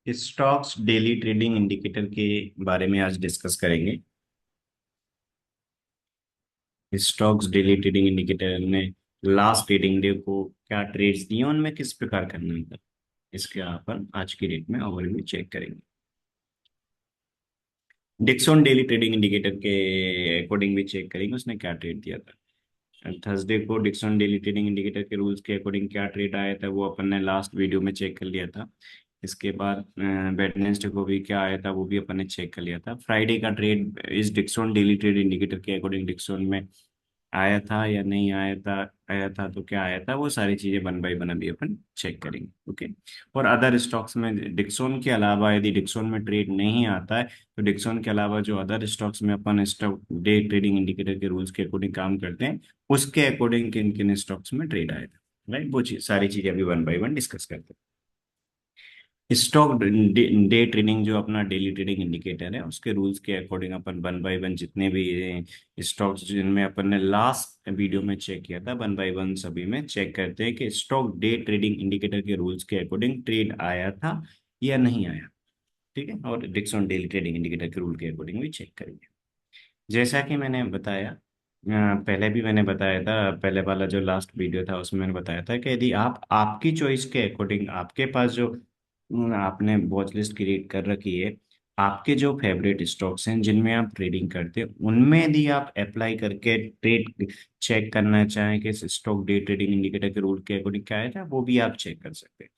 Stocks daily trading indicator के बारे में आज डिस्कस करेंगे। स्टॉक्स डेली ट्रेडिंग इंडिकेटर ने लास्ट ट्रेडिंग डे को क्या ट्रेड्स दिए, उनमें किस प्रकार करना था, इसके अपन आज की डेट में ओवरव्यू चेक करेंगे। डिक्सन डेली ट्रेडिंग इंडिकेटर के अकॉर्डिंग भी चेक करेंगे उसने क्या ट्रेड दिया था। थर्सडे को डिक्सन डेली ट्रेडिंग इंडिकेटर के रूल्स के अकॉर्डिंग क्या ट्रेड आया था वो अपन ने लास्ट वीडियो में चेक कर लिया था। इसके बाद वेडनेसडे को भी क्या आया था वो भी अपन ने चेक कर लिया था। फ्राइडे का ट्रेड इस डिक्सन डेली ट्रेड इंडिकेटर के अकॉर्डिंग डिक्सन में आया था या नहीं आया था, आया था तो क्या आया था, वो सारी चीजें वन बाय वन अभी अपन चेक करेंगे। ओके। और अदर स्टॉक्स में डिक्सन के अलावा यदि डिक्सन में ट्रेड नहीं आता है तो डिक्सन के अलावा जो अदर स्टॉक्स में अपन स्टॉक डे ट्रेडिंग इंडिकेटर के रूल्स के अकॉर्डिंग काम करते हैं उसके अकॉर्डिंग किन किन स्टॉक्स में ट्रेड आया था, राइट। वो सारी चीजें अभी वन बाय वन डिस्कस करते हैं। स्टॉक डे ट्रेडिंग जो अपना डेली ट्रेडिंग इंडिकेटर है उसके रूल्स के according upon one by one जितने भी स्टॉक्स जिनमें अपन ने लास्ट वीडियो में चेक किया था वन बाय वन सभी में चेक करते हैं कि स्टॉक डे ट्रेडिंग इंडिकेटर के रूल्स के अकॉर्डिंग ट्रेड आया था या नहीं आया। ठीक है। और डिक्सन डेली ट्रेडिंग इंडिकेटर के रूल के अकॉर्डिंग भी चेक करेंगे। जैसा कि मैंने बताया, पहले भी मैंने बताया था, पहले वाला जो लास्ट वीडियो था उसमें मैंने बताया था कि यदि आप आपकी चॉइस के अकॉर्डिंग आपके पास जो आपने वॉच लिस्ट क्रिएट कर रखी है, आपके जो फेवरेट स्टॉक्स हैं जिनमें आप ट्रेडिंग करते हैं उनमें यदि आप अप्लाई करके ट्रेड चेक करना चाहें कि स्टॉक डे ट्रेडिंग इंडिकेटर के रूल के अकॉर्डिंग क्या है वो भी आप चेक कर सकते हैं।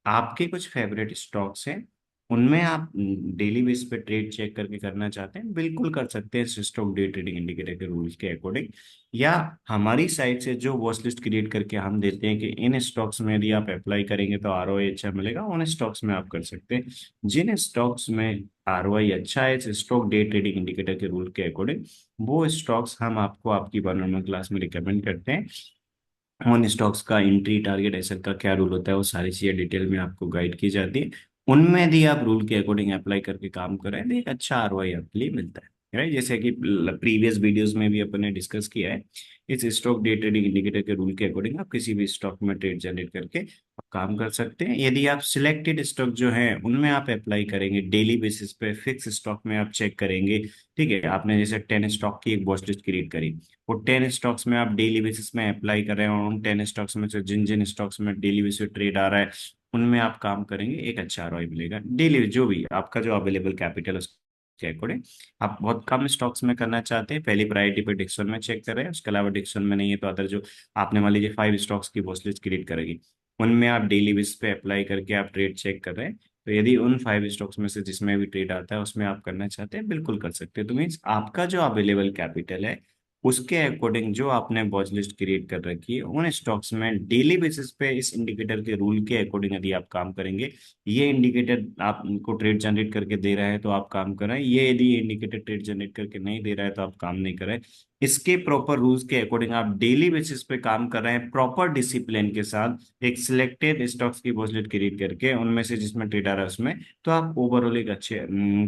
आपके कुछ फेवरेट स्टॉक्स हैं उनमें आप डेली बेस पे ट्रेड चेक करके करना चाहते हैं, बिल्कुल कर सकते हैं स्टॉक डे ट्रेडिंग इंडिकेटर के रूल्स के अकॉर्डिंग। या हमारी साइड से जो वॉच लिस्ट क्रिएट करके हम देते हैं कि इन स्टॉक्स में यदि आप अप्लाई करेंगे तो आरओआई अच्छा मिलेगा, उन स्टॉक्स में आप कर सकते हैं। जिन स्टॉक्स में आरओआई अच्छा है स्टॉक डे ट्रेडिंग इंडिकेटर के रूल के अकॉर्डिंग, वो स्टॉक्स हम आपको आपकी वन ऑन वन क्लास में रिकमेंड करते हैं। उन स्टॉक्स का एंट्री टारगेट ऐसा का क्या रूल होता है वो सारी चीजें डिटेल में आपको गाइड की जाती है। उनमें यदि आप रूल के अकॉर्डिंग अप्लाई करके काम करें तो एक अच्छा आरओआई आपके लिए मिलता है, राइट। जैसे कि प्रीवियस वीडियोस में भी अपन ने डिस्कस किया है, इस स्टॉक डे ट्रेडिंग इंडिकेटर के रूल के अकॉर्डिंग आप किसी भी स्टॉक में ट्रेड जनरेट करके आप काम कर सकते हैं। यदि आप सिलेक्टेड स्टॉक जो है उनमें आप अप्लाई करेंगे डेली बेसिस पे, फिक्स स्टॉक में आप चेक करेंगे। ठीक है। आपने जैसे 10 स्टॉक की एक वॉच लिस्ट क्रिएट करी, वो 10 स्टॉक्स में आप डेली बेसिस में अप्लाई कर रहे हैं और उन 10 स्टॉक्स में से जिन जिन स्टॉक्स में डेली बेसिस पे ट्रेड आ रहा है उनमें आप काम करेंगे, एक अच्छा आरओआई मिलेगा। डेली जो भी आपका जो अवेलेबल कैपिटल उसके अकॉर्डिंग आप बहुत कम स्टॉक्स में करना चाहते हैं, पहली प्रायोरिटी पे डिक्सन में चेक कर रहे हैं, उसके अलावा डिक्सन में नहीं है तो अदर जो आपने मान लीजिए 5 स्टॉक्स की वॉच लिस्ट क्रिएट करेगी उनमें आप डेली बेसिस पे अप्लाई करके आप ट्रेड चेक कर रहे हैं। तो यदि उन 5 स्टॉक्स में से जिसमें भी ट्रेड आता है उसमें आप करना चाहते हैं, बिल्कुल कर सकते हैं। तो मीन्स आपका जो अवेलेबल कैपिटल है उसके अकॉर्डिंग जो आपने वॉच लिस्ट क्रिएट कर रखी है उन स्टॉक्स में डेली बेसिस पे इस इंडिकेटर के रूल के अकॉर्डिंग यदि आप काम करेंगे, ये इंडिकेटर आपको ट्रेड जनरेट करके दे रहा है तो आप काम कर रहे हैं, ये यदि इंडिकेटर ट्रेड जनरेट करके नहीं दे रहा है तो आप काम नहीं कर रहे हैं। इसके प्रॉपर रूल्स के अकॉर्डिंग आप डेली बेसिस पे काम कर रहे हैं प्रॉपर डिसिप्लिन के साथ एक सिलेक्टेड स्टॉक्स की वॉच लिस्ट क्रिएट करके उनमें से जिसमें ट्रेड आ रहा है उसमें, तो आप ओवरऑल एक अच्छे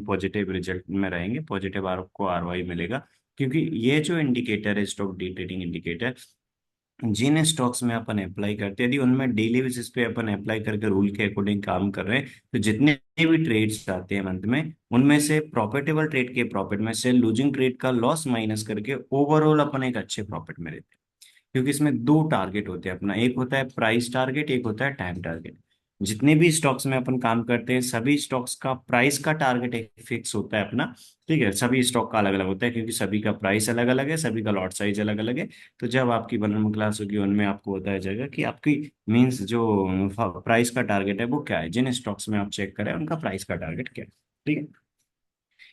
पॉजिटिव रिजल्ट में रहेंगे, पॉजिटिव आपको आरओआई मिलेगा। क्योंकि ये जो इंडिकेटर है स्टॉक डे ट्रेडिंग इंडिकेटर, जिन स्टॉक्स में अपन अप्लाई करते हैं यदि उनमें डेली बेसिस पे अपन अप्लाई करके रूल के अकॉर्डिंग काम कर रहे हैं तो जितने भी ट्रेड्स आते हैं मंथ में उनमें से प्रॉफिटेबल ट्रेड के प्रॉफिट में से लूजिंग ट्रेड का लॉस माइनस करके ओवरऑल अपन एक अच्छे प्रॉफिट में रहते हैं। क्योंकि इसमें दो टारगेट होते हैं अपना, एक होता है प्राइस टारगेट, एक होता है टाइम टारगेट। जितने भी स्टॉक्स में अपन काम करते हैं सभी स्टॉक्स का प्राइस का टारगेट एक फिक्स होता है अपना। ठीक है। सभी स्टॉक का अलग अलग होता है क्योंकि सभी का प्राइस अलग अलग है, सभी का लॉट साइज अलग अलग है। तो जब आपकी वन क्लास होगी उनमें आपको बताया जाएगा कि आपकी मीन्स जो प्राइस का टारगेट है वो क्या है, जिन स्टॉक्स में आप चेक करें उनका प्राइस का टारगेट क्या है। ठीक है।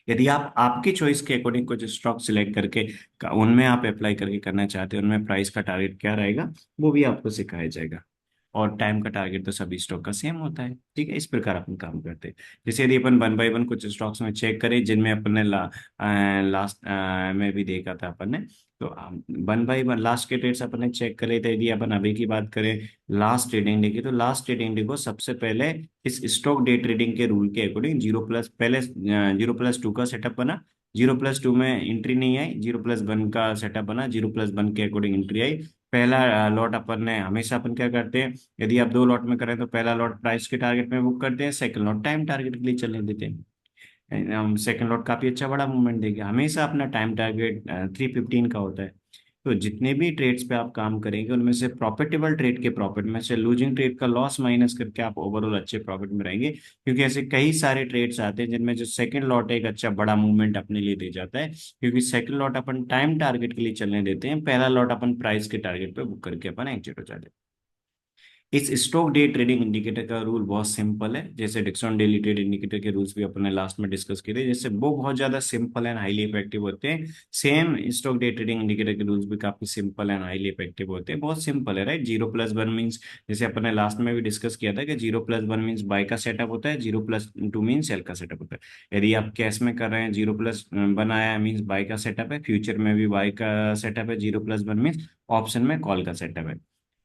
यदि आप आपकी चॉइस के अकॉर्डिंग कुछ स्टॉक सिलेक्ट करके उनमें आप अप्लाई करके करना चाहते हैं, उनमें प्राइस का टारगेट क्या रहेगा वो भी आपको सिखाया जाएगा। और टाइम का टारगेट तो सभी स्टॉक का सेम होता है। ठीक है। इस प्रकार अपन काम करते हैं। जैसे यदि अपन वन बाय वन कुछ स्टॉक्स में चेक करें जिनमें अपन ने लास्ट में भी देखा था अपन ने, तो वन बाय वन लास्ट के ट्रेड्स अपन ने चेक करे थे। यदि अपन अभी की बात करें लास्ट ट्रेडिंग डे की, तो लास्ट ट्रेडिंग डे को सबसे पहले इस स्टॉक डे ट्रेडिंग के रूल के अकॉर्डिंग 0+, पहले 0+2 का सेटअप बना, 0+2 में एंट्री नहीं आई, 0+1 का सेटअप बना, 0+1 के अकॉर्डिंग एंट्री आई, पहला लॉट अपन ने हमेशा अपन क्या करते हैं, यदि आप 2 लॉट में करें तो पहला लॉट प्राइस के टारगेट में बुक करते हैं, सेकंड लॉट टाइम टारगेट के लिए चलने देते हैं। हम सेकंड लॉट काफी अच्छा बड़ा मूवमेंट देगी, हमेशा अपना टाइम टारगेट 315 का होता है। तो जितने भी ट्रेड्स पे आप काम करेंगे उनमें से प्रॉफिटेबल ट्रेड के प्रॉफिट में से लूजिंग ट्रेड का लॉस माइनस करके आप ओवरऑल अच्छे प्रॉफिट में रहेंगे। क्योंकि ऐसे कई सारे ट्रेड्स आते हैं जिनमें जो सेकंड लॉट एक अच्छा बड़ा मूवमेंट अपने लिए दे जाता है, क्योंकि सेकंड लॉट अपन टाइम टारगेट के लिए चलने देते हैं, पहला लॉट अपन प्राइस के टारगेट पे बुक करके अपन एग्जिट हो जाते हैं। इस स्टॉक डे ट्रेडिंग इंडिकेटर का रूल बहुत सिंपल है, जैसे डिक्सन डेली ट्रेड इंडिकेटर के रूल्स भी अपने लास्ट में डिस्कस किए थे, जैसे वो बहुत ज्यादा सिंपल एंड हाईली इफेक्टिव होते हैं, same stock day trading indicator के रूल्स भी काफी सिंपल एंड हाईली इफेक्टिव होते हैं। बहुत सिंपल है, राइट। 0+1 मीन्स, जैसे अपने लास्ट में भी डिस्कस किया था कि 0+1 मीन्स बाय का सेटअप होता है, 0+2 मीन्स सेल का सेटअप होता है। यदि आप कैश में कर रहे हैं 0+1 आया मीन्स बाय का सेटअप है, फ्यूचर में भी बाय का सेटअप है, 0+1 मीन्स ऑप्शन में कॉल का सेटअप है।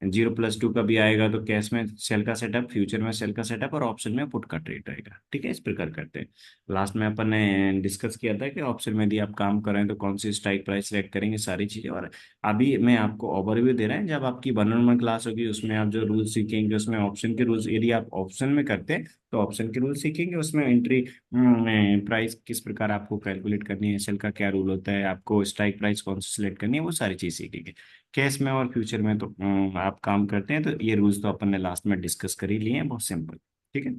0+2 का भी आएगा तो कैश में सेल का सेटअप, फ्यूचर में सेल का सेटअप और ऑप्शन में पुट का ट्रेड रहेगा। ठीक है, इस प्रकार करते हैं। लास्ट में अपन ने डिस्कस किया था कि ऑप्शन में यदि आप काम कर रहे हैं तो कौन सी स्ट्राइक प्राइस सेलेक्ट करेंगे, सारी चीजें। और अभी मैं आपको ओवरव्यू दे रहा है, जब आपकी 1-on-1 क्लास होगी उसमें आप जो रूल्स सीखेंगे, उसमें ऑप्शन के रूल्स, यदि आप ऑप्शन में करते हैं तो ऑप्शन के रूल्स सीखेंगे, उसमें एंट्री प्राइस किस प्रकार आपको कैलकुलेट करनी है, सेल का क्या रूल होता है, आपको स्ट्राइक प्राइस कौन सी सिलेक्ट करनी है, वो सारी चीज सीखेंगे। कैश में और फ्यूचर में तो आप काम करते हैं तो ये रूल्स तो अपन ने लास्ट में डिस्कस कर ही लिए हैं, बहुत सिंपल। ठीक है,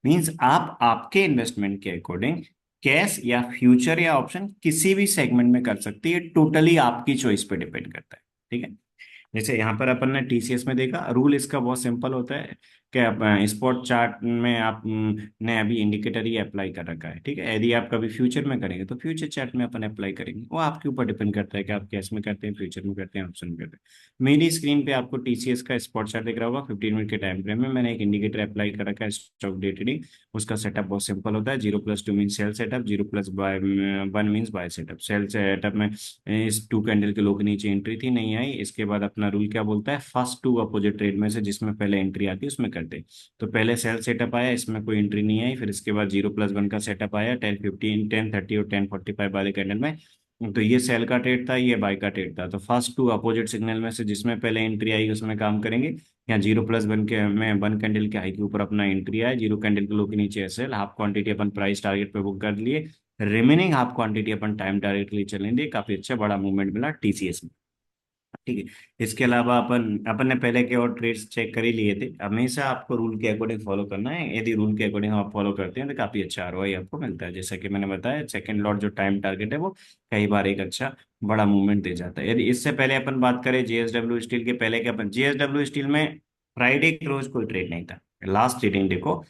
मींस आप आपके इन्वेस्टमेंट के अकॉर्डिंग कैश या फ्यूचर या ऑप्शन किसी भी सेगमेंट में कर सकते हैं, टोटली आपकी चॉइस पे डिपेंड करता है। ठीक है, जैसे यहाँ पर अपन ने टीसीएस में देखा, रूल इसका बहुत सिंपल होता है कि स्पॉट चार्ट में आप ने अभी इंडिकेटर ही अप्लाई कर रखा है। ठीक है, यदि आप कभी फ्यूचर में करेंगे तो फ्यूचर चार्ट में अपन अप्लाई करेंगे, वो आपके ऊपर डिपेंड करता है कि आप कैश में करते हैं, फ्यूचर में करते हैं, ऑप्शन में करते हैं। मेरी स्क्रीन पे आपको टीसीएस का स्पॉट चार्ट दिख रहा होगा, 15 मिनट के टाइम फ्रेम में मैंने एक इंडिकेटर अप्लाई कर रखा है, स्टॉक डे ट्रेडिंग। उसका सेटअप बहुत सिंपल होता है, 0+2 mean sell setup, 0+1 means buy setup. Sell setup में इस 2 कैंडल के लो के नीचे एंट्री थी, नहीं आई, इसके बाद अपना रूल क्या बोलता है, फर्स्ट 2 अपोजिट ट्रेड में से जिसमें पहले एंट्री आती है उसमें करते हैं। तो पहले सेल सेटअप आया, इसमें कोई एंट्री नहीं आई, फिर इसके बाद 0+1 का सेटअप आया 10:15, 10:30 और 10:45 वाले कैंडल में। तो ये सेल का ट्रेड था, ये बाय का ट्रेड था। तो फर्स्ट 2 अपोजिट सिग्नल में से जिसमें पहले एंट्री आई उसमें काम करेंगे। यहाँ 0+1 के में 1 कैंडल के हाई के ऊपर अपना एंट्री आया, 0 कैंडल के लो के नीचे सेल, हाफ क्वांटिटी अपन प्राइस टारगेट पे बुक कर लिए, रिमेनिंग हाफ क्वांटिटी अपन टाइम टारगेट के लिए चलेंगे। काफी अच्छा बड़ा मूवमेंट मिला टीसीएस में। ठीक है, इसके अलावा अपन अपन ने पहले के और ट्रेड्स चेक कर ही लिए थे। हमेशा आपको रूल के अकॉर्डिंग फॉलो करना है, यदि रूल के अकॉर्डिंग आप फॉलो करते हैं तो काफी अच्छा आरओआई आपको मिलता है। जैसा कि मैंने बताया, सेकंड लॉट जो टाइम टारगेट है वो कई बार एक अच्छा बड़ा मूवमेंट दे जाता है। यदि इससे पहले अपन बात करें जेएसडब्ल्यू स्टील के पहले के, अपन जेएसडब्ल्यू स्टील में फ्राइडे के रोज कोई ट्रेड नहीं था, लास्ट ट्रेडिंग देखो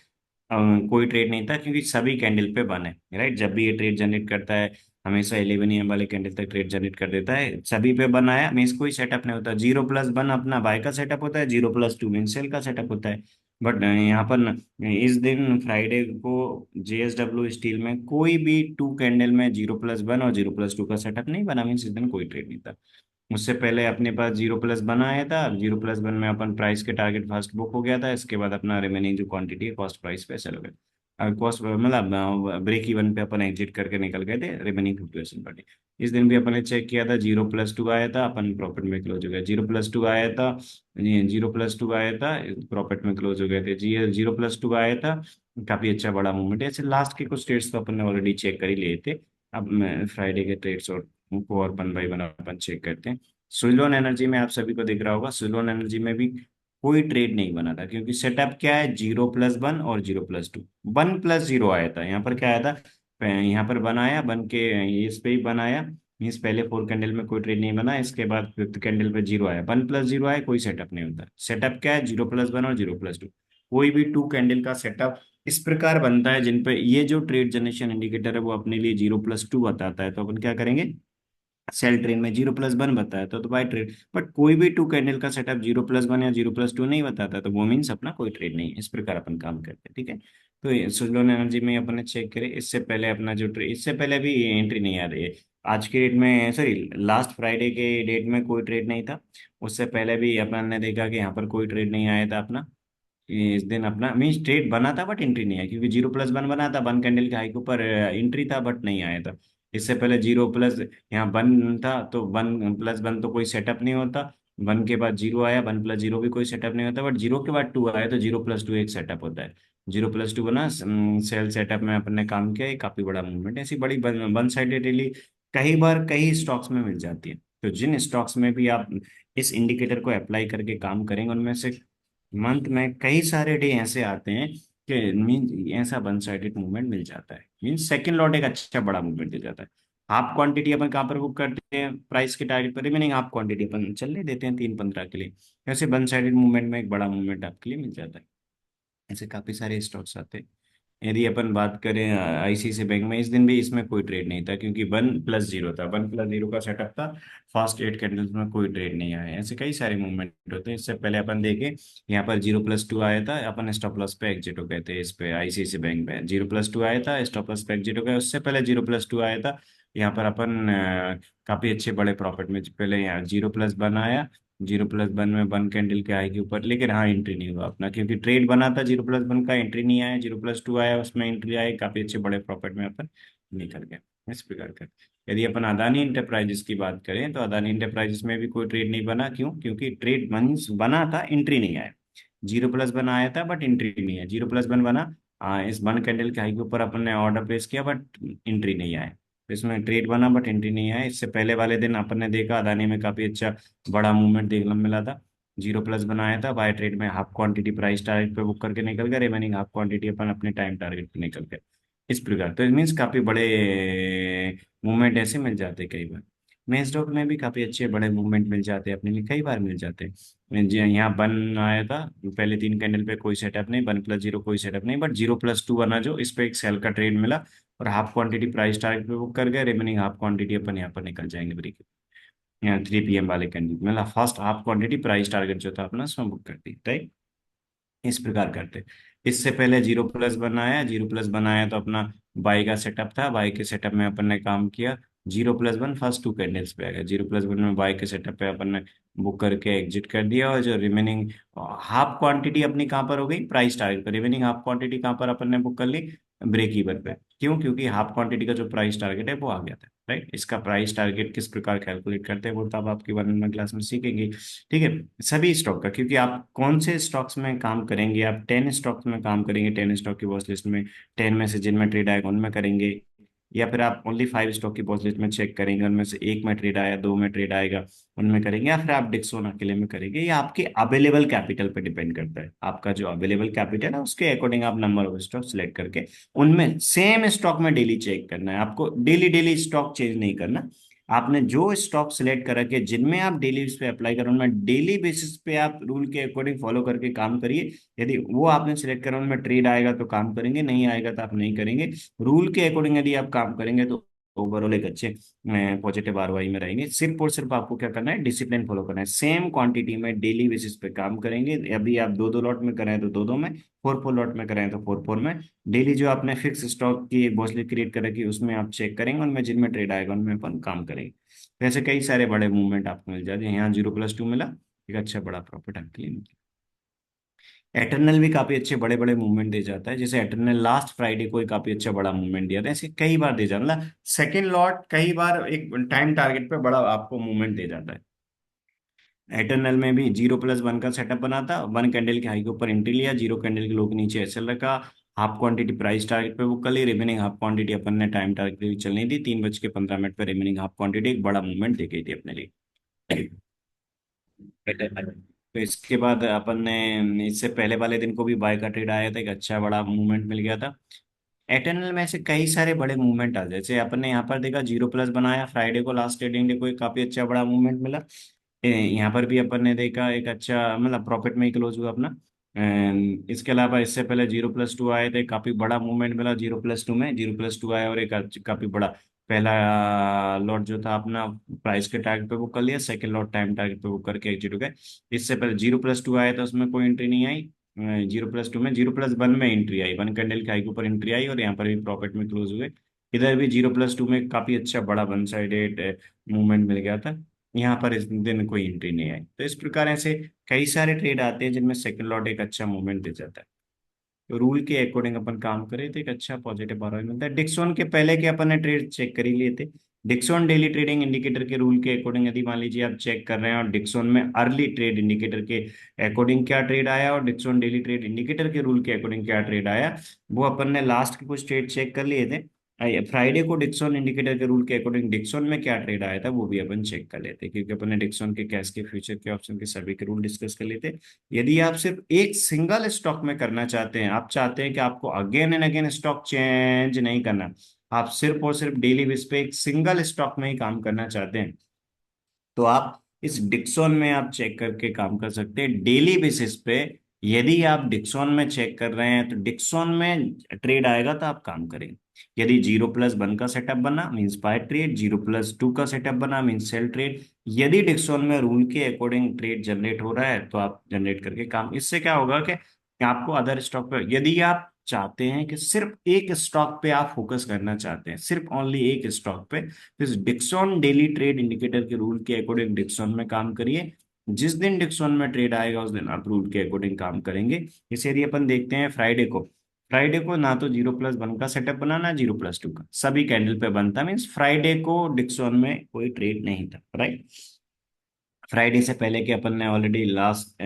कोई ट्रेड नहीं था, क्योंकि सभी कैंडल पे बन है, राइट। जब भी ये ट्रेड जनरेट करता है हमेशा 11 AM वाले कैंडल तक ट्रेड जनरेट कर देता है, सभी पे बन आया मीन्स कोई सेटअप नहीं होता। 0+1 अपना बाय का सेटअप होता है, 0+2 मीन्स सेल का सेटअप होता है। बट यहाँ पर इस दिन फ्राइडे को जेएसडब्ल्यू स्टील में कोई भी 2 कैंडल में 0+1 और 0+2 का सेटअप नहीं बना, मीन्स इस दिन कोई ट्रेड नहीं था। उससे पहले अपने पास 0+1 आया था, 0+1 में अपन प्राइस के टारगेट फर्स्ट बुक हो गया था, इसके बाद अपना रिमेनिंग जो क्वांटिटी है कॉस्ट प्राइस पे सेल हो गया। और कॉस्ट मतलब ब्रेक इवन पे अपन एग्जिट करके निकल गए थे, रिमेनिंग 50% पर। इस दिन भी अपन ने चेक किया था, 0+2 आया था, अपन प्रॉफिट में क्लोज हो गया। 0+2 आया था, 0+2 आया था, प्रॉफिट में क्लोज हो गए थे जी। 0+2 आया था, काफी अच्छा बड़ा मूवमेंट है। ऐसे लास्ट के कुछ ट्रेड्स तो अपन ने ऑलरेडी चेक कर ही लिए थे। अब मैं फ्राइडे के ट्रेड्स और उनको और 1 बाय 1 अपन चेक करते हैं। सुजलोन एनर्जी में आप सभी को दिख रहा होगा, सुजलोन एनर्जी में भी कोई ट्रेड नहीं बना था, क्योंकि सेटअप क्या है, 0+1 और 0+2, 1+0 आया था। यहाँ पर क्या आया था, यहाँ पर बनाया बन के, इस पे ही बनाया मीन्स पहले 4 कैंडल में कोई ट्रेड नहीं बना, इसके बाद 5th कैंडल पे 0 आया, 1+0 आया, कोई सेटअप नहीं होता। सेटअप क्या है, 0+1 और 0+2, कोई भी 2 कैंडल का सेटअप इस प्रकार बनता है जिन पे ये जो ट्रेड जनरेशन इंडिकेटर है वो अपने लिए 0+2 बताता है, तो अपन क्या करेंगे, सेल ट्रेड में 0+1 बताया तो बाय ट्रेड। बट कोई भी 2 कैंडल का सेटअप 0+1 या 0+2 नहीं बताता, तो वो मीन्स अपना कोई ट्रेड नहीं है। इस प्रकार अपन काम करते हैं। ठीक है, तो सुजलोन एनर्जी में अपन ने चेक करे, इससे पहले अपना जो ट्रेड, इससे पहले भी एंट्री नहीं आ रही है। आज के डेट में, सॉरी लास्ट फ्राइडे के डेट में कोई ट्रेड नहीं था। उससे पहले भी अपन ने देखा कि यहाँ पर कोई ट्रेड नहीं आया था अपना। इस दिन अपना मीन ट्रेड बना था बट एंट्री नहीं आई, क्योंकि 0+1 बना था, 1 कैंडल के हाई के ऊपर एंट्री था बट नहीं आया था। इससे पहले 0+, यहाँ 1 था तो 1+1 तो कोई सेटअप नहीं होता। वन के बाद जीरो आया, वन प्लस जीरो भी कोई सेटअप नहीं होता, बट जीरो के बाद टू आया तो जीरो प्लस टू एक सेटअप होता है। जीरो प्लस टू बना, सेल सेटअप में अपन ने काम किया, ये काफी बड़ा मूवमेंट है। ऐसी बड़ी वन साइडेड रैली कई बार कई स्टॉक्स में मिल जाती है। तो जिन स्टॉक्स में भी आप इस इंडिकेटर को अप्लाई करके काम करेंगे, उनमें से मंथ में कई सारे डे ऐसे आते हैं कि मीन ऐसा वन साइडेड मूवमेंट मिल जाता है, मीन सेकंड लॉट एक अच्छा बड़ा मूवमेंट मिल जाता है। हाफ क्वांटिटी अपन कहाँ पर बुक करते हैं, प्राइस के टारगेट पर, रिमेनिंग हाफ क्वांटिटी अपन चलने देते हैं 3-15 के लिए। ऐसे वन साइडेड मूवमेंट में एक बड़ा मूवमेंट आपके लिए मिल जाता है। ऐसे काफी सारे स्टॉक्स आते हैं। यदि अपन बात करें आईसीआईसीआई बैंक में, इस दिन भी इसमें कोई ट्रेड नहीं था क्योंकि वन प्लस जीरो था, वन प्लस जीरो का सेटअप था। फास्ट 8 कैंडल्स में कोई ट्रेड नहीं आया। ऐसे कई सारे मूवमेंट होते हैं। इससे पहले अपन देखें, यहाँ पर जीरो प्लस टू आया था, अपन स्टॉप लॉस पे एग्जिट हो गए थे। इस पे आईसीआईसीआई बैंक पे जीरो प्लस टू आया था, स्टॉप लॉस पे एग्जिट हो गए। उससे पहले जीरो प्लस टू आया था, यहाँ पर अपन काफी अच्छे बड़े प्रॉफिट में, पहले यहाँ जीरो प्लस वन आया, जीरो प्लस वन में वन कैंडल के हाई के ऊपर, लेकिन हाँ एंट्री नहीं हुआ अपना, क्योंकि ट्रेड बना था जीरो प्लस वन का, एंट्री नहीं आया। जीरो प्लस टू आया, उसमें एंट्री आई, काफी अच्छे बड़े प्रॉफिट में अपन निकल गए। इस प्रकार का। यदि अपन अदानी इंटरप्राइजेस की बात करें, तो अदानी इंटरप्राइजेस में भी कोई ट्रेड नहीं बना। क्यों? क्योंकि ट्रेड मीन्स बना था, एंट्री नहीं आया। जीरो प्लस वन आया था बट एंट्री नहीं है। जीरो प्लस वन बना, इस वन कैंडल के हाई के ऊपर अपन ने ऑर्डर प्लेस किया बट एंट्री नहीं आया। तो इसमें ट्रेड बना बट एंट्री नहीं आया। इससे पहले वाले दिन अपन ने देखा अदानी में काफी अच्छा बड़ा मूवमेंट देखने को मिला था। जीरो प्लस बनाया था, बाय ट्रेड में हाफ क्वांटिटी प्राइस टारगेट पे बुक करके निकल गए, रिमेनिंग हाफ क्वांटिटी अपन अपने टाइम टारगेट पे निकल गए। इस प्रकार, तो इट मीन्स काफी बड़े मूवमेंट ऐसे मिल जाते हैं कई बार। मेन स्टॉक में भी काफी अच्छे बड़े मूवमेंट मिल जाते हैं अपने लिए, कई बार मिल जाते हैं। जी यहाँ बन आया था, पहले 3 कैंडल पे कोई सेटअप नहीं, वन प्लस जीरो कोई सेटअप नहीं, बट जीरो प्लस टू बना जो, इस पे एक सेल का ट्रेड मिला और हाफ क्वांटिटी प्राइस टारगेट पे बुक कर गए, रिमेनिंग हाफ क्वांटिटी अपन यहाँ पर निकल जाएंगे ब्रेक, यहाँ 3 PM वाले कैंडल मतलब first half quantity price target जो था अपना उसमें बुक कर दी, राइट। इस प्रकार करते। इससे पहले जीरो प्लस बनाया, जीरो प्लस बनाया तो अपना बाई का सेटअप था, बाई के सेटअप में अपन ने काम किया। Zero plus one first 2 candles पे आ गया, जीरो प्लस वन में बाई के सेटअप पे अपन ने बुक करके एग्जिट कर दिया। और जो रिमेनिंग हाफ क्वांटिटी अपनी कहाँ पर हो गई, प्राइस टारगेट पर, रिमेनिंग हाफ क्वांटिटी कहाँ पर अपन ने बुक कर ली, ब्रेक इवन पे। क्यों? क्योंकि हाफ क्वांटिटी का जो प्राइस टारगेट है वो आ गया था, राइट। इसका प्राइस टारगेट किस प्रकार कैलकुलेट करते हैं वो तो अब आपकी 1 क्लास में सीखेंगे, ठीक है। सभी स्टॉक का, क्योंकि आप कौन से स्टॉक्स में काम करेंगे, आप 10 स्टॉक्स में काम करेंगे, 10 स्टॉक की वॉच लिस्ट में, 10 में से जिनमें ट्रेड आएगा उनमें करेंगे, या फिर आप ओनली 5 स्टॉक की वॉच लिस्ट में चेक करेंगे, उनमें से एक में ट्रेड आया, दो में ट्रेड आएगा उनमें करेंगे, या फिर आप डिक्सोन अकेले में करेंगे, या आपके अवेलेबल कैपिटल पे डिपेंड करता है। आपका जो अवेलेबल कैपिटल है उसके अकॉर्डिंग आप नंबर ऑफ स्टॉक सिलेक्ट करके उनमें सेम स्टॉक में डेली चेक करना है आपको, डेली डेली स्टॉक चेंज नहीं करना। आपने जो स्टॉक सिलेक्ट करा के जिनमें आप डेली बेसिस पे अप्लाई करो, उनमें डेली बेसिस पे आप रूल के अकॉर्डिंग फॉलो करके काम करिए। यदि वो आपने सिलेक्ट करा उनमें ट्रेड आएगा तो काम करेंगे, नहीं आएगा तो आप नहीं करेंगे। रूल के अकॉर्डिंग यदि आप काम करेंगे तो ओवरऑल एक अच्छे पॉजिटिव आरओआई में रहेंगे। सिर्फ और सिर्फ आपको क्या करना है, डिसिप्लिन फॉलो करना है, सेम क्वांटिटी में डेली बेसिस पे काम करेंगे। अभी आप दो दो लॉट में कराएं तो दो दो में, फोर फोर लॉट में कराएं तो फोर फोर में। डेली जो आपने फिक्स स्टॉक की एक बॉस क्रिएट कर रखी है उसमें आप चेक करेंगे, उनमें जिनमें ट्रेड आएगा उनमें अपन काम करेंगे। तो ऐसे कई सारे बड़े मूवमेंट आपको मिल जाते हैं। यहाँ जीरो प्लस टू मिला, एक अच्छा बड़ा प्रॉफिट आपके लिए मिला। एटर्नल भी काफी अच्छे बड़े बड़े मूवमेंट दे जाता है, जैसे एटर्नल लास्ट फ्राइडे को ही काफी अच्छा बड़ा मूवमेंट दिया था। ऐसे कई बार दे जाता, मतलब सेकेंड लॉट कई बार एक टाइम टारगेट पे बड़ा आपको मूवमेंट दे जाता है। एटर्नल में भी जीरो प्लस वन का सेटअप बना था, वन कैंडल के हाई के ऊपर एंट्री लिया, जीरो कैंडल के लो के नीचे एसएल रखा, हाफ क्वांटिटी प्राइस टारगेट पे बुक कर ली, रिमेनिंग हाफ क्वांटिटी अपन ने टाइम टारगेट पे चलनी थी, 3:15 पे रिमेनिंग हाफ क्वांटिटी एक बड़ा मूवमेंट दे गई थी अपने लिए। तो इसके बाद अपन ने इससे पहले वाले दिन को भी बाय का ट्रेड आया था, एक अच्छा बड़ा मूवमेंट मिल गया था। एटर्नल में से कई सारे बड़े मूवमेंट आ, जैसे अपन ने यहाँ पर देखा जीरो प्लस बनाया फ्राइडे को, लास्ट ट्रेडिंग डे को एक काफी अच्छा बड़ा मूवमेंट मिला। यहाँ पर भी अपन ने देखा एक अच्छा, मतलब प्रॉफिट में ही क्लोज हुआ अपना। इसके अलावा इससे पहले जीरो प्लस टू आए थे, काफी बड़ा मूवमेंट मिला जीरो प्लस टू में, जीरो प्लस टू आया और एक काफी बड़ा पहला लॉट जो था अपना प्राइस के टारगेट पे बुक कर लिया, सेकंड लॉट टाइम टारगेट पे बुक करके एग्जिट हो गए। इससे पहले जीरो प्लस टू आया था, उसमें कोई एंट्री नहीं आई। जीरो प्लस टू में, जीरो प्लस वन में एंट्री आई, वन कैंडल के हाई के ऊपर एंट्री आई और यहाँ पर भी प्रॉफिट में क्लोज हुए। इधर भी जीरो प्लस टू में काफी अच्छा बड़ा वन साइडेड मूवमेंट मिल गया था, यहाँ पर इस दिन कोई एंट्री नहीं आई। तो इस प्रकार ऐसे कई सारे ट्रेड आते हैं जिनमें सेकंड लॉट एक अच्छा मूवमेंट दे जाता है। तो रूल के अकॉर्डिंग अपन काम करें तो एक अच्छा पॉजिटिव आरओआई मिलता है। डिक्सॉन के पहले के अपन ने ट्रेड चेक कर ही लिए थे, डिक्सॉन डेली ट्रेडिंग इंडिकेटर के रूल के अकॉर्डिंग यदि मान लीजिए आप चेक कर रहे हैं और डिक्सॉन में अर्ली ट्रेड इंडिकेटर के अकॉर्डिंग क्या ट्रेड आया और डिक्सॉन डेली ट्रेड इंडिकेटर के रूल के अकॉर्डिंग क्या ट्रेड आया, वो अपन ने लास्ट के कुछ ट्रेड चेक कर लिए थे। फ्राइडे को डिक्सॉन इंडिकेटर के रूल के अकॉर्डिंग डिक्सॉन में क्या ट्रेड आया था वो भी अपन चेक कर लेते, क्योंकि अपन ने डिक्सॉन के कैश के फ्यूचर के ऑप्शन के सभी के रूल डिस्कस कर लेते। यदि आप सिर्फ एक सिंगल स्टॉक में करना चाहते हैं, आप चाहते हैं कि आपको again and again stock change नहीं करना, आप सिर्फ और सिर्फ डेली बेस पे एक सिंगल स्टॉक में ही काम करना चाहते हैं, तो आप इस डिक्सॉन में आप चेक करके काम कर सकते हैं डेली बेसिस पे। यदि आप डिक्सॉन में चेक कर रहे हैं तो डिक्सॉन में ट्रेड आएगा तो आप काम करेंगे। यदि 0+1 का सेटअप बना मींस बाय ट्रेड, 0+2 का सेटअप बना मींस सेल ट्रेड। यदि डिक्सॉन में रूल के अकॉर्डिंग ट्रेड जनरेट हो रहा है तो आप जनरेट करके काम, इससे क्या होगा कि आपको अदर स्टॉक पे, यदि आप चाहते हैं कि सिर्फ एक स्टॉक पे आप फोकस करना चाहते हैं, सिर्फ ओनली एक स्टॉक पे, इस डिक्सॉन डेली ट्रेड इंडिकेटर के रूल के अकॉर्डिंग डिक्सॉन में काम करिए। जिस दिन डिक्सॉन में ट्रेड आएगा उस दिन आप रूल के अकॉर्डिंग काम करेंगे। इसे यदि अपन देखते हैं फ्राइडे को ना तो 0+1 का सेटअप बना ना 0+2 का, सभी कैंडल पे बनता, मीन्स फ्राइडे को डिक्सॉन में कोई ट्रेड नहीं था, राइट। फ्राइडे से पहले के अपन ने ऑलरेडी लास्ट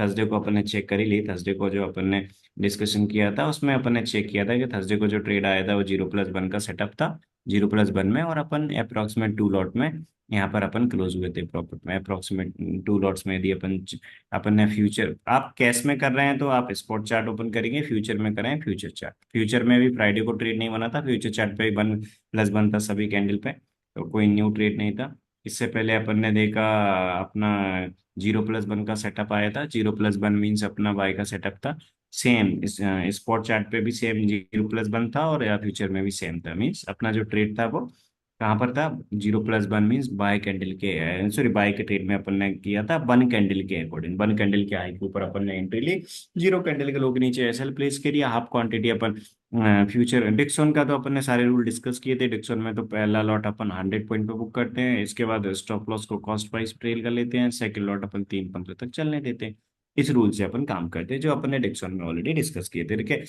थर्सडे को अपन ने चेक कर ही ली। थर्सडे को जो अपन ने डिस्कशन किया था उसमें अपन ने चेक किया था कि थर्सडे को जो ट्रेड आया था वो 0+1 का सेटअप था, 0+1 में, और अपन अप्रोक्सीमेट 2 लॉट में यहाँ पर अपन क्लोज हुए थे प्रॉफिट में। अप्रोक्सीमेट 2 लॉट्स में यदि अपन ने फ्यूचर, आप कैश में कर रहे हैं तो आप स्पॉट चार्ट ओपन करेंगे, फ्यूचर में करें फ्यूचर चार्ट। फ्यूचर में भी फ्राइडे को ट्रेड नहीं बना था, फ्यूचर चार्ट पे 1+1 था सभी कैंडल पे, तो कोई न्यू ट्रेड नहीं था। इससे पहले अपन ने देखा अपना 0+1 का सेटअप आया था, 0+1 मीन्स अपना बाय का सेटअप था। सेम इस स्पॉट चार्ट पे भी सेम 0+1 था और या फ्यूचर में भी सेम था, मीन्स अपना जो ट्रेड था वो कहाँ पर था, 0+1 मीन्स बाय कैंडल के, सॉरी बाय के ट्रेड में अपन ने किया था वन कैंडल के अकॉर्डिंग। वन कैंडल के हाई के ऊपर अपन ने एंट्री ली, 0 कैंडल के लोग नीचे एसएल प्लेस करिए, हाफ क्वांटिटी अपन फ्यूचर। डिक्सन का तो अपन ने सारे रूल डिस्कस किए थे। डिक्सन में तो पहला लॉट अपन 100 पॉइंट पे बुक करते हैं, इसके बाद स्टॉप लॉस को कॉस्ट प्राइस ट्रेल कर लेते हैं, सेकंड लॉट अपन 3-15 तक चलने देते हैं। इस रूल से अपन काम करते हैं जो अपन ने डिक्सन में ऑलरेडी डिस्कस किए थे, देखिए।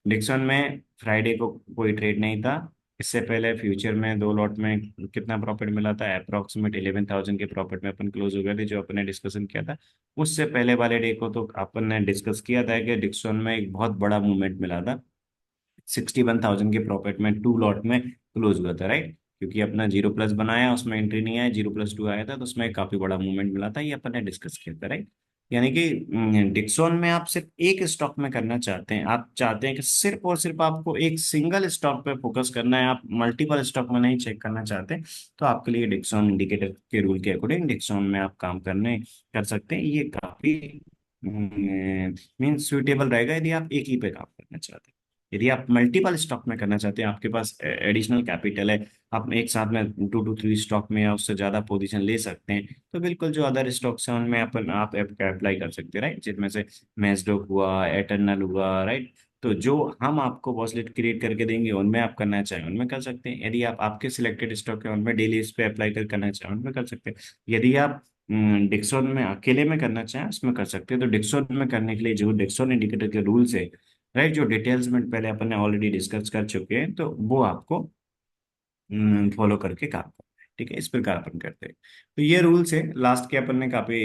डिक्सन में फ्राइडे को कोई ट्रेड नहीं था। इससे पहले फ्यूचर में 2 लॉट में कितना प्रॉफिट मिला था, अप्रोक्सीमेट 11,000 के प्रॉफिट में अपन क्लोज हो गए थे, जो अपन ने डिस्कशन किया था। उससे पहले वाले डे को तो अपन ने डिस्कस किया था कि डिक्सन में एक बहुत बड़ा मूवमेंट मिला था, 61,000 के प्रॉफिट में 2 लॉट में क्लोज हुआ था, राइट। क्योंकि अपना 0+ बनाया उसमें एंट्री नहीं आया, 0+2 आया था तो उसमें काफी बड़ा मूवमेंट मिला था, ये अपन ने डिस्कस किया था, राइट। यानी कि डिक्सॉन में आप सिर्फ एक स्टॉक में करना चाहते हैं, आप चाहते हैं कि सिर्फ और सिर्फ आपको एक सिंगल स्टॉक पे फोकस करना है, आप मल्टीपल स्टॉक में नहीं चेक करना चाहते, तो आपके लिए डिक्सॉन इंडिकेटर के रूल के अकॉर्डिंग डिक्सॉन में आप काम करने कर सकते हैं। ये काफी मीन सुइटेबल रहेगा यदि आप एक ही पे काम करना चाहते हैं। यदि आप मल्टीपल स्टॉक में करना चाहते हैं, आपके पास एडिशनल कैपिटल है, आप एक साथ में 2 to 3 स्टॉक में या उससे ज्यादा पोजीशन ले सकते हैं, तो बिल्कुल जो अदर स्टॉक्स हैं उनमें अपन आप अप्लाई कर सकते हैं, राइट। जिनमें से मैस्डॉक हुआ, एटर्नल हुआ, राइट। तो जो हम आपको वॉचलिस्ट क्रिएट करके देंगे उनमें आप करना चाहें उनमें कर सकते हैं। यदि आप आपके सिलेक्टेड स्टॉक है उनमें डेली इस पे अप्लाई कर करना चाहें उनमें कर सकते हैं। यदि आप डिक्सॉन में अकेले में करना चाहें उसमें कर सकते हैं। तो डिक्सॉन में करने के लिए जो डिक्सॉन इंडिकेटर के रूल्स है, राइट, जो डिटेल्स में पहले अपन ने ऑलरेडी डिस्कस कर चुके हैं, तो वो आपको फॉलो करके काम करना है, ठीक है। इस प्रकार अपन करते हैं। तो ये रूल्स है। लास्ट के अपन ने काफी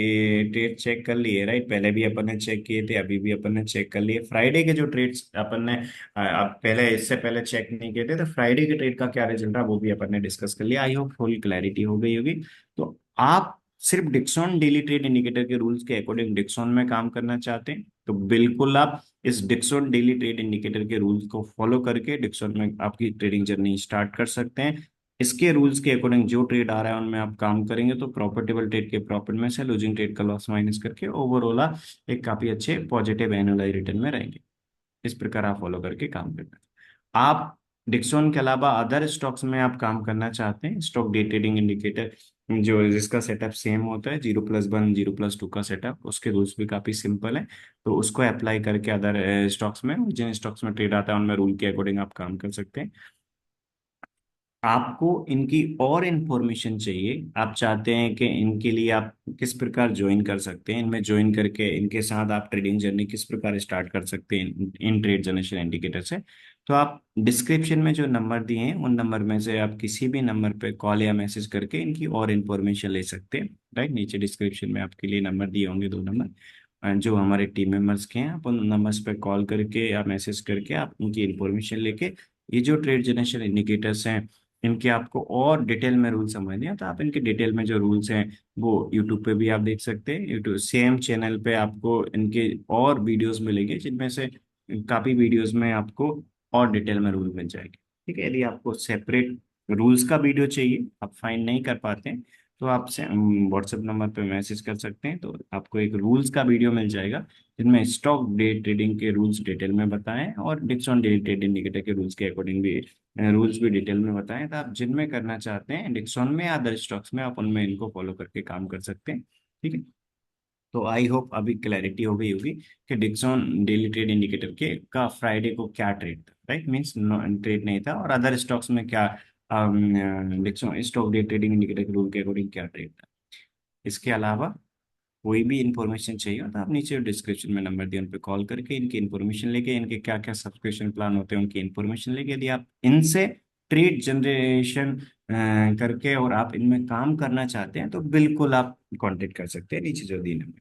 ट्रेड चेक कर लिए, राइट, पहले भी अपन ने चेक किए थे, अभी भी अपन ने चेक कर लिए। फ्राइडे के जो ट्रेड्स अपन ने अब पहले इससे पहले चेक नहीं किए थे, तो फ्राइडे के ट्रेड का क्या रिजल्ट रहा वो भी अपन ने डिस्कस कर लिया। आई होप फुल क्लैरिटी हो गई होगी। तो आप सिर्फ डिक्सॉन डेली ट्रेड इंडिकेटर के रूल्स के अकॉर्डिंग डिक्सॉन में काम करना चाहते हैं तो बिल्कुल आप इस डिक्सॉन डेली ट्रेड इंडिकेटर के रूल्स को फॉलो करके डिक्सॉन में आपकी ट्रेडिंग जर्नी स्टार्ट कर सकते हैं। इसके रूल्स के अकॉर्डिंग जो ट्रेड आ रहा है उनमें आप काम करेंगे तो प्रॉफिटेबल ट्रेड के प्रॉफिट में से लूजिंग ट्रेड का लॉस माइनस करके ओवरऑल आप एक काफी अच्छे पॉजिटिव एनुअलाइज रिटर्न में रहेंगे। इस प्रकार आप फॉलो करके काम करना। आप डिक्सॉन के अलावा अदर स्टॉक्स में आप काम करना चाहते हैं, स्टॉक डे ट्रेडिंग इंडिकेटर जो जिसका सेटअप सेम होता है, 0+1 0+2 का सेटअप, उसके रूल्स भी काफी सिंपल है। तो उसको अप्लाई करके अदर स्टॉक्स में, जिन स्टॉक्स में ट्रेड आता है उनमें रूल के अकॉर्डिंग आप काम कर सकते हैं। आपको इनकी और इंफॉर्मेशन चाहिए, आप चाहते हैं कि इनके लिए आप किस प्रकार ज्वाइन कर सकते हैं, इनमें ज्वाइन करके इनके साथ आप ट्रेडिंग जर्नी किस प्रकार स्टार्ट कर सकते हैं इन ट्रेड जनरेशन इंडिकेटर से, तो आप डिस्क्रिप्शन में जो नंबर दिए हैं उन नंबर में से आप किसी भी नंबर पे कॉल या मैसेज करके इनकी और इन्फॉर्मेशन ले सकते हैं। राइट, नीचे डिस्क्रिप्शन में आपके लिए नंबर दिए होंगे, दो नंबर जो हमारे टीम मेंबर्स के हैं। आप उन नंबर्स पे कॉल करके या मैसेज करके आप उनकी इन्फॉर्मेशन लेके ये जो ट्रेड जनरेशन इंडिकेटर्स हैं इनके आपको और डिटेल में रूल समझने हैं तो आप इनके डिटेल में जो रूल्स हैं वो यूट्यूब पे भी आप देख सकते हैं। यूट्यूब सेम चैनल पे आपको इनके और वीडियोस मिलेंगे जिनमें से काफी वीडियोस में आपको और डिटेल में रूल मिल जाएंगे। ठीक है, यदि आपको सेपरेट रूल्स का वीडियो चाहिए, आप फाइंड नहीं कर पाते हैं, तो आप व्हाट्सएप नंबर पे मैसेज कर सकते हैं, तो आपको एक रूल्स का वीडियो मिल जाएगा जिनमें स्टॉक डे ट्रेडिंग के रूल्स डिटेल में बताएं और डिक्स ऑन डे ट्रेड इंडिकेटर के रूल्स के अकॉर्डिंग भी रूल्स भी डिटेल में बताएं। तो आप जिनमें करना चाहते हैं डिक्सॉन में या अदर स्टॉक्स में, आप उनमें इनको फॉलो करके काम कर सकते हैं। ठीक है, तो आई होप अभी क्लैरिटी हो गई होगी कि डिक्सॉन डेली ट्रेड इंडिकेटर के का फ्राइडे को क्या ट्रेड था। राइट, मीन्स ट्रेड नहीं था, और अदर स्टॉक्स में क्या Dixon stock day trading indicator के रूल के अकॉर्डिंग क्या ट्रेड था। इसके अलावा कोई भी इंफॉर्मेशन चाहिए हो तो आप नीचे डिस्क्रिप्शन में नंबर दिए उन पे कॉल करके इनकी इन्फॉर्मेशन लेके, इनके क्या क्या सब्सक्रिप्शन प्लान होते हैं उनकी इन्फॉर्मेशन लेके, यदि आप इनसे ट्रेड जनरेशन करके और आप इनमें काम करना चाहते हैं तो बिल्कुल आप कांटेक्ट कर सकते हैं नीचे जो दिए नंबर।